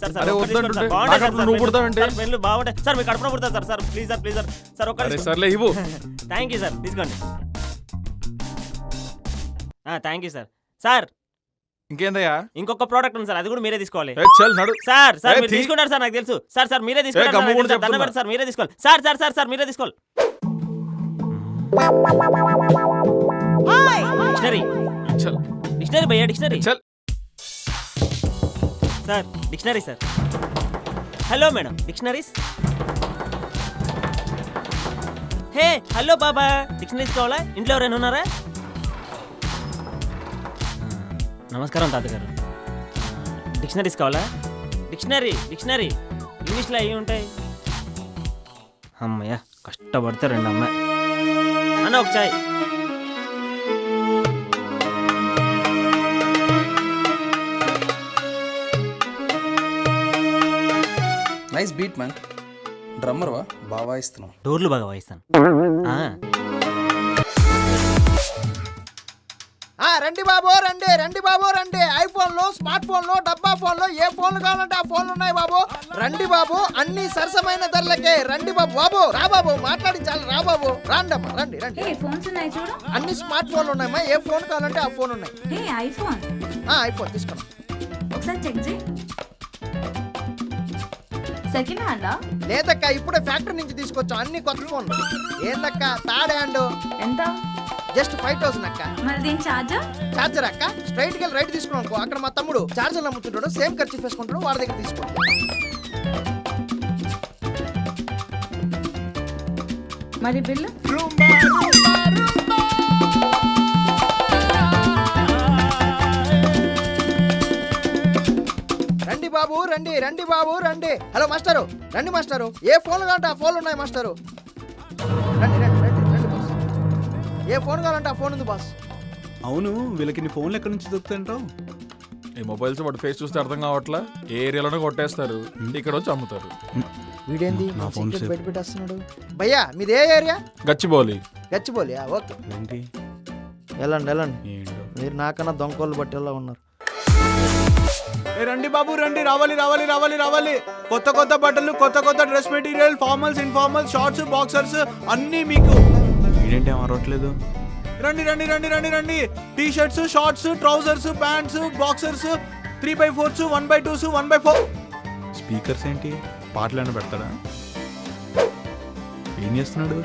Sir అరే ఒక్కటి తీసుకోండి వద్దంటుంటే సార్. బాగుంటాయి సార్, నువ్వు పుడతావంటే సార్ పెన్నులు బాగుంటాయి సార్. మీ కడుపున పుడతారు sir. Sir please sir, please sir. Sir ఒక్కటి అరే సర్లే ఇవ్వు. థ్యాంక్ యూ సార్, తీసుకోండి. Thank you sir. సార్ ఇంకేందయ్యా? ఇంకొక ప్రోడక్ట్ ఉంది సార్, అది కూడా మీరే తీసుకోవాలి. చల్ నడు. సార్ సార్ ఏ, మీరు తీసుకుంటారు సార్, నాకు తెలుసు. సార్ సార్ మీరే గమ్ము కూడా తీసుకుంటారు. చెప్తున్నా. దండం పెడతారు సార్, మీరే తీసుకోవాలి. సార్ సార్ సార్ సార్ మీరే తీసుకోవాలి. డిక్షనరీ చల్ డిక్షనరీ భయ్యా, డిక్షనరీ. చల్. Sir dictionary sir. Hello madam, dictionaries. Hey hello బాబా, డిక్షనరీస్ కావాలా? ఇంట్లో ఎవరైనా ఉన్నారా? నమస్కారం తాతగారు. డిక్షనరీస్ కావాలా? డిక్షనరీ డిక్షనరీ ఇంగ్లీష్లో అవి ఉంటాయి. అమ్మయ్య కష్టపడతారండి అమ్మాయి. అన్న ఒక చాయ్. Nice beat man. డ్రమ్మర్ వా బాగా వాయిస్తున్నావు. డోర్లు బాగా వాయిస్తాను. రండి బాబు రండి, రండి బాబు రండి. ఐఫోన్లు, స్మార్ట్ ఫోన్లు, డబ్బా ఫోన్లు, ఏ ఫోన్లు కావాలంటే ఆ ఫోన్లు ఉన్నాయి బాబు. రండి బాబు, అన్ని సరసమైన ధరలకే. రండి బాబు. బాబు రా బాబు, మాట్లాడించాలి. రా బాబు, రాండమ్మా, రండి రండి. ఫోన్స్ ఉన్నాయి చూడు. అన్ని స్మార్ట్ ఫోన్లు ఉన్నాయమ్మా, ఏ ఫోన్ కావాలంటే ఆ ఫోన్ ఉన్నాయి. ఐఫోన్ ఐఫోన్ తీసుకోండి. ఒకసారి చెక్ చేయి. సెకండ్ హ్యాండా? లేదక్క, ఇప్పుడే ఫ్యాక్టరీ నుంచి తీసుకొచ్చాం అన్ని కొత్త ఫోన్లు. ఏందక్క థర్డ్ హ్యాండ్ ఎంత? జస్ట్ 5000 అక్క. మరి దీని చార్జర్? చార్జర్ అక్క స్ట్రైట్ గా రైట్ తీసుకున్నాం అనుకో, అక్కడ మా తమ్ముడు చార్జర్ అమ్ముతుంటాడు, సేమ్ ఖర్చు వేసుకుంటాడు, వాడి దగ్గర తీసుకోండి. మరి బిల్లు? రండి బాబు రండి, రండి బాబు రండి. హలో మాస్టారు, రండి మాస్టారు. ఏ ఫోన్లు కావాలంటే ఆ ఫోన్లు ఉన్నాయి మాస్టారు. రండి రండి రండి రండి బాస్. ఏ ఫోన్ కావాలంటే ఆ ఫోన్ ఉంది బాస్. అవును, వీళ్ళకి నీ ఫోన్లు ఎక్కడి నుంచి దొరుకుతాయంటావు? ఈ మొబైల్స్ వాడు ఫేస్ చూస్తే అర్థం కావట్లా. ఏ ఏరియాలోనే కొట్టేస్తారు, ఇక్కడ వచ్చి అమ్ముతారు. వీడేంది నా ఫోన్ సేఫ్. బయట పెట్టేస్తున్నాడు. భయ్యా మీది ఏ ఏరియా? గచ్చిబౌలి. గచ్చిబౌలి. ఓకే ఏంటి వెళ్ళండి వెళ్ళండి. ఏంటో. మీరు నాకన్నా దొంగకోళ్ళు బట్టేలా ఉన్నారు. ఏ రండి బాబు రండి, రావాలి రావాలి రావాలి రావాలి. కొత్త కొత్త బట్టలు, కొత్త కొత్త dress material, formals, informals, shorts, boxers అన్నీ మీకు. ఏంటంటే అరవట్లేదు. రండి రండి రండి రండి రండి. T shirts, shorts, trousers, pants, boxers, 3x4s, 1x2s, 1x4. Speakers ఏంటి, పాటలు పెడతాడా? ఏం చేస్తున్నాడు?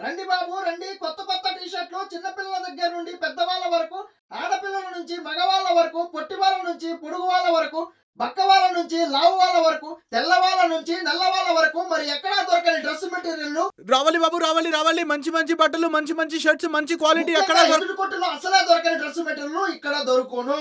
రండి బాబు రండి. కొత్త కొత్త టీ షర్ట్లు చిన్నపిల్లల దగ్గర నుండి పెద్దవాళ్ళ వరకు, ఆడపిల్లల నుంచి మగవాళ్ళ వరకు, పొట్టి వాళ్ళ నుంచి పొడుగు వాళ్ళ వరకు, బక్క వాళ్ళ నుంచి లావు వాళ్ళ వరకు, తెల్ల వాళ్ళ నుంచి నల్ల వాళ్ళ వరకు, మరి ఎక్కడా దొరకని డ్రెస్ మెటీరియల్. రావాలి బాబు రావాలి రావాలి. మంచి మంచి బట్టలు, మంచి మంచి షర్ట్స్, మంచి క్వాలిటీ. ఎక్కడ కొట్టులో అసలే దొరకని డ్రెస్ మెటీరియల్ ఇక్కడ దొరుకును.